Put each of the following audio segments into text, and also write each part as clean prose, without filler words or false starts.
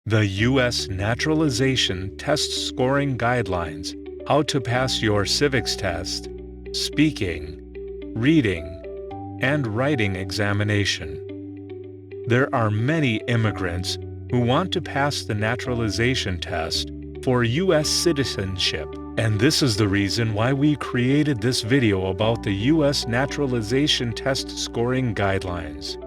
The U.S. Naturalization Test Scoring Guidelines, How to Pass Your Civics Test, Speaking, Reading, and Writing Examination. There are many immigrants who want to pass the naturalization test for U.S. citizenship, and this is the reason why we created this video about the U.S. Naturalization Test Scoring Guidelines.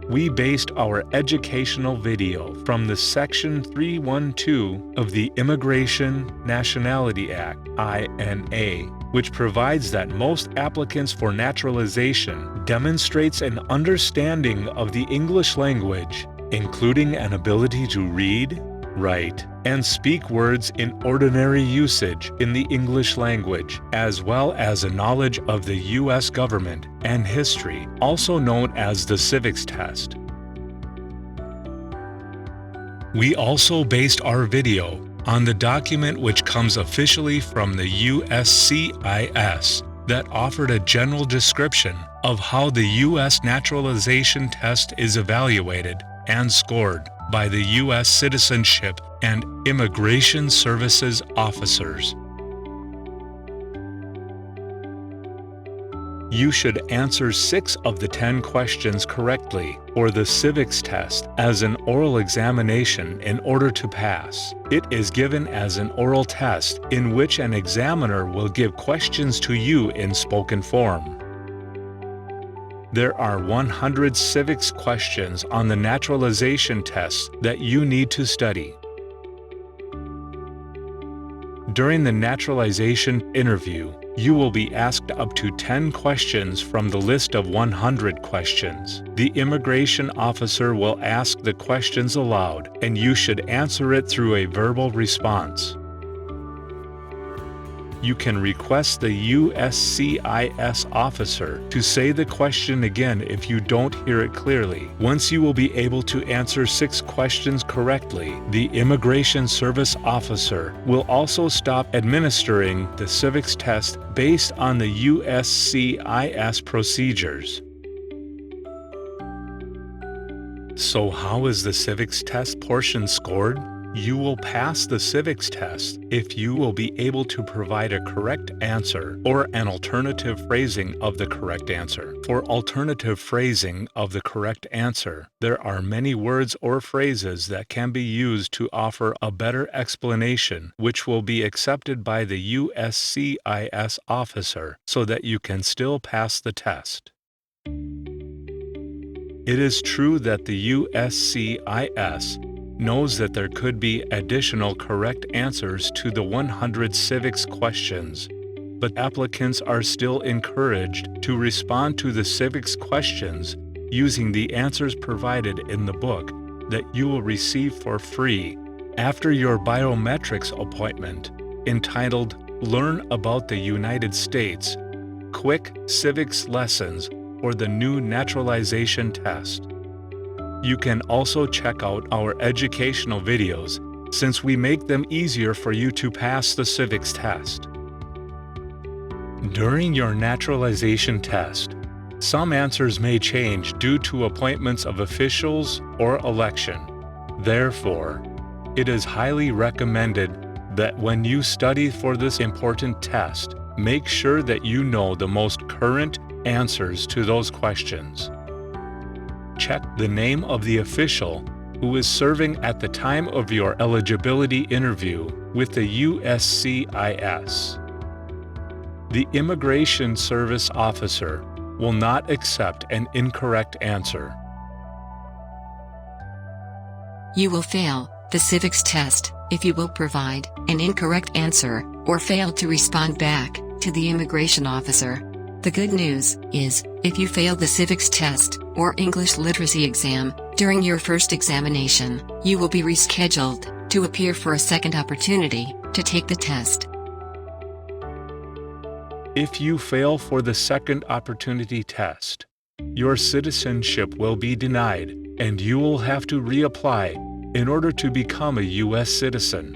We based our educational video from the Section 312 of the Immigration and Nationality Act INA, which provides that most applicants for naturalization demonstrates an understanding of the English language, including an ability to read, write, and speak words in ordinary usage in the English language, as well as a knowledge of the U.S. government and history, also known as the Civics Test. We also based our video on the document which comes officially from the USCIS that offered a general description of how the U.S. Naturalization Test is evaluated and scored by the U.S. Citizenship and Immigration Services officers. You should answer 6 of the 10 questions correctly for the Civics Test as an oral examination in order to pass. It is given as an oral test in which an examiner will give questions to you in spoken form. There are 100 civics questions on the naturalization test that you need to study. During the naturalization interview, you will be asked up to 10 questions from the list of 100 questions. The immigration officer will ask the questions aloud, and you should answer it through a verbal response. You can request the USCIS officer to say the question again if you don't hear it clearly. Once you will be able to answer 6 questions correctly, the Immigration Service officer will also stop administering the civics test based on the USCIS procedures. So how is the civics test portion scored? You will pass the civics test if you will be able to provide a correct answer or an alternative phrasing of the correct answer. For alternative phrasing of the correct answer, there are many words or phrases that can be used to offer a better explanation, which will be accepted by the USCIS officer so that you can still pass the test. It is true that the USCIS knows that there could be additional correct answers to the 100 civics questions, but applicants are still encouraged to respond to the civics questions using the answers provided in the book that you will receive for free after your biometrics appointment, entitled Learn About the United States, Quick Civics Lessons for the New Naturalization Test. You can also check out our educational videos since we make them easier for you to pass the civics test. During your naturalization test, some answers may change due to appointments of officials or election. Therefore, it is highly recommended that when you study for this important test, make sure that you know the most current answers to those questions. Check the name of the official who is serving at the time of your eligibility interview with the USCIS. The Immigration Service officer will not accept an incorrect answer. You will fail the civics test if you will provide an incorrect answer or fail to respond back to the immigration officer. The good news is, if you fail the civics test or English literacy exam during your first examination, you will be rescheduled to appear for a second opportunity to take the test. If you fail for the second opportunity test, your citizenship will be denied and you will have to reapply in order to become a U.S. citizen.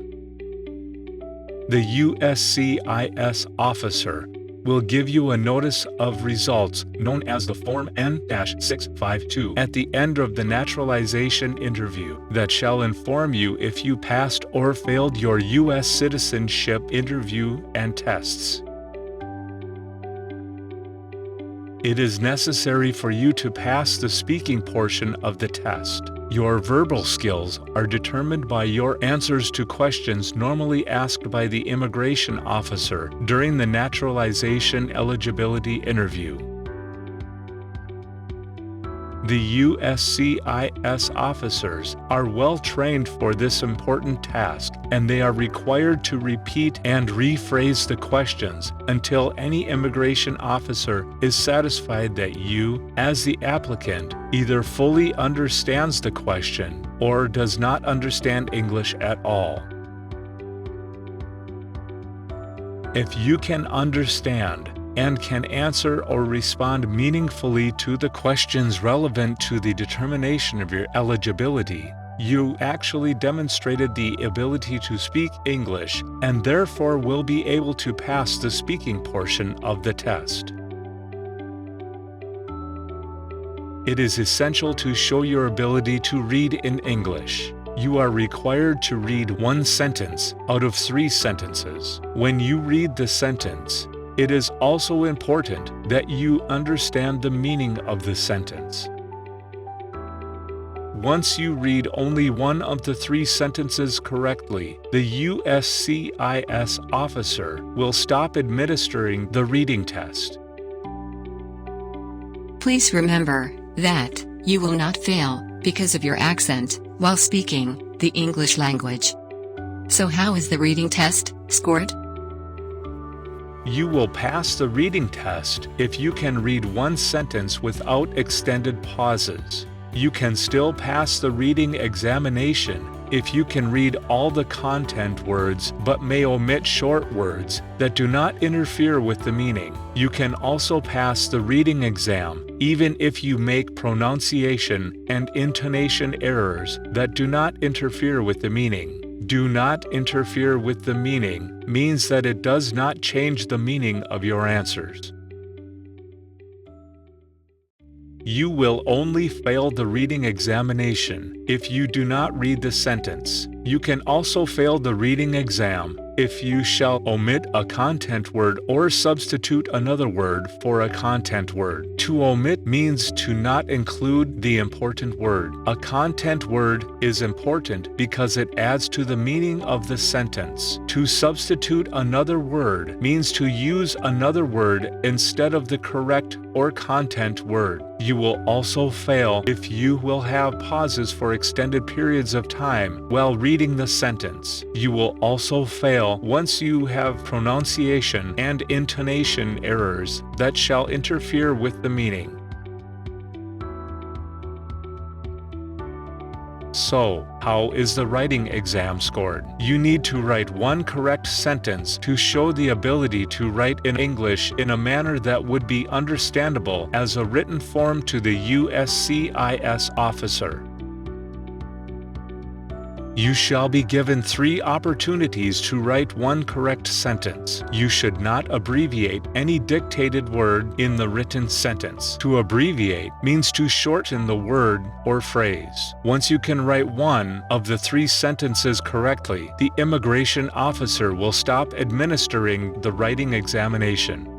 The USCIS officer will give you a notice of results known as the Form N-652 at the end of the naturalization interview that shall inform you if you passed or failed your U.S. citizenship interview and tests. It is necessary for you to pass the speaking portion of the test. Your verbal skills are determined by your answers to questions normally asked by the immigration officer during the naturalization eligibility interview. The USCIS officers are well trained for this important task, and they are required to repeat and rephrase the questions until any immigration officer is satisfied that you, as the applicant, either fully understands the question or does not understand English at all. If you can understand and can answer or respond meaningfully to the questions relevant to the determination of your eligibility, you actually demonstrated the ability to speak English and therefore will be able to pass the speaking portion of the test. It is essential to show your ability to read in English. You are required to read one sentence out of 3 sentences. When you read the sentence, it is also important that you understand the meaning of the sentence. Once you read only one of the 3 sentences correctly, the USCIS officer will stop administering the reading test. Please remember that you will not fail because of your accent while speaking the English language. So how is the reading test scored? You will pass the reading test if you can read one sentence without extended pauses. You can still pass the reading examination if you can read all the content words but may omit short words that do not interfere with the meaning. You can also pass the reading exam even if you make pronunciation and intonation errors that do not interfere with the meaning. Do not interfere with the meaning means that it does not change the meaning of your answers. You will only fail the reading examination if you do not read the sentence. You can also fail the reading exam if you shall omit a content word or substitute another word for a content word. To omit means to not include the important word. A content word is important because it adds to the meaning of the sentence. To substitute another word means to use another word instead of the correct or content word. You will also fail if you will have pauses for extended periods of time while reading the sentence. You will also fail once you have pronunciation and intonation errors that shall interfere with the meaning. So, how is the writing exam scored? You need to write one correct sentence to show the ability to write in English in a manner that would be understandable as a written form to the USCIS officer. You shall be given 3 opportunities to write one correct sentence. You should not abbreviate any dictated word in the written sentence. To abbreviate means to shorten the word or phrase. Once you can write one of the 3 sentences correctly, the immigration officer will stop administering the writing examination.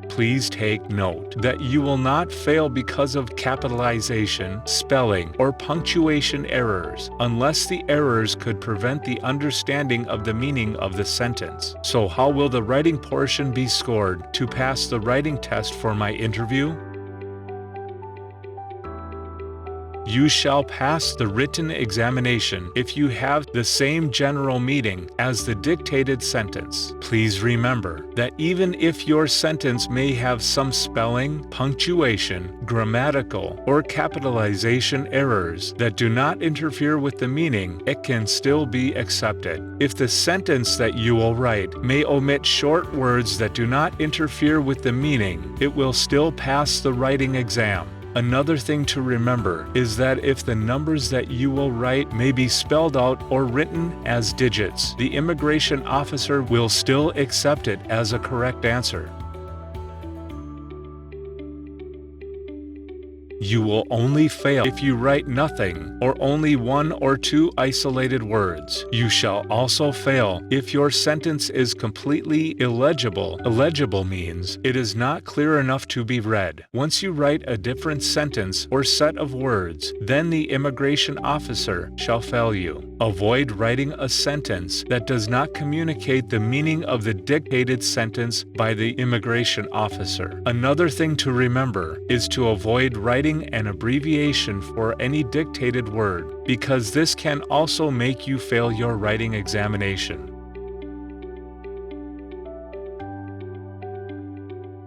Please take note that you will not fail because of capitalization, spelling, or punctuation errors unless the errors could prevent the understanding of the meaning of the sentence. So how will the writing portion be scored to pass the writing test for my interview? You shall pass the written examination if you have the same general meaning as the dictated sentence. Please remember that even if your sentence may have some spelling, punctuation, grammatical, or capitalization errors that do not interfere with the meaning, it can still be accepted. If the sentence that you will write may omit short words that do not interfere with the meaning, it will still pass the writing exam. Another thing to remember is that if the numbers that you will write may be spelled out or written as digits, the immigration officer will still accept it as a correct answer. You will only fail if you write nothing or only one or two isolated words. You shall also fail if your sentence is completely illegible. Illegible means it is not clear enough to be read. Once you write a different sentence or set of words, then the immigration officer shall fail you. Avoid writing a sentence that does not communicate the meaning of the dictated sentence by the immigration officer. Another thing to remember is to avoid writing an abbreviation for any dictated word, because this can also make you fail your writing examination.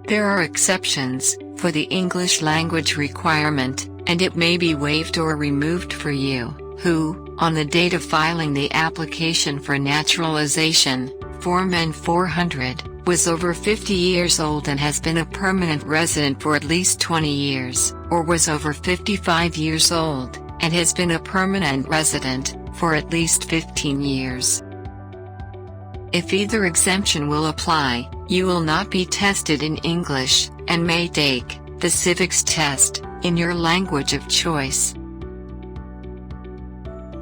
There are exceptions for the English language requirement, and it may be waived or removed for you, who, on the date of filing the application for naturalization, Form N-400, was over 50 years old and has been a permanent resident for at least 20 years, or was over 55 years old, and has been a permanent resident for at least 15 years. If either exemption will apply, you will not be tested in English, and may take the Civics Test in your language of choice.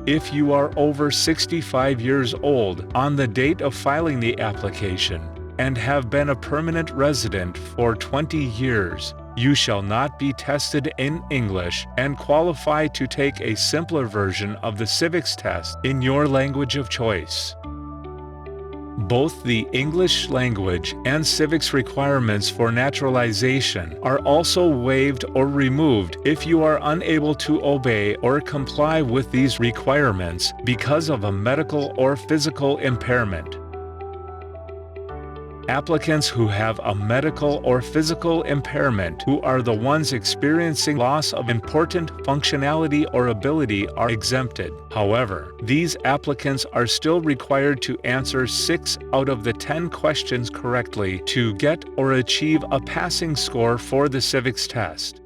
If you are over 65 years old on the date of filing the application and have been a permanent resident for 20 years, you shall not be tested in English and qualify to take a simpler version of the Civics Test in your language of choice. Both the English language and civics requirements for naturalization are also waived or removed if you are unable to obey or comply with these requirements because of a medical or physical impairment. Applicants who have a medical or physical impairment, who are the ones experiencing loss of important functionality or ability, are exempted. However, these applicants are still required to answer 6 out of the 10 questions correctly to get or achieve a passing score for the Civics Test.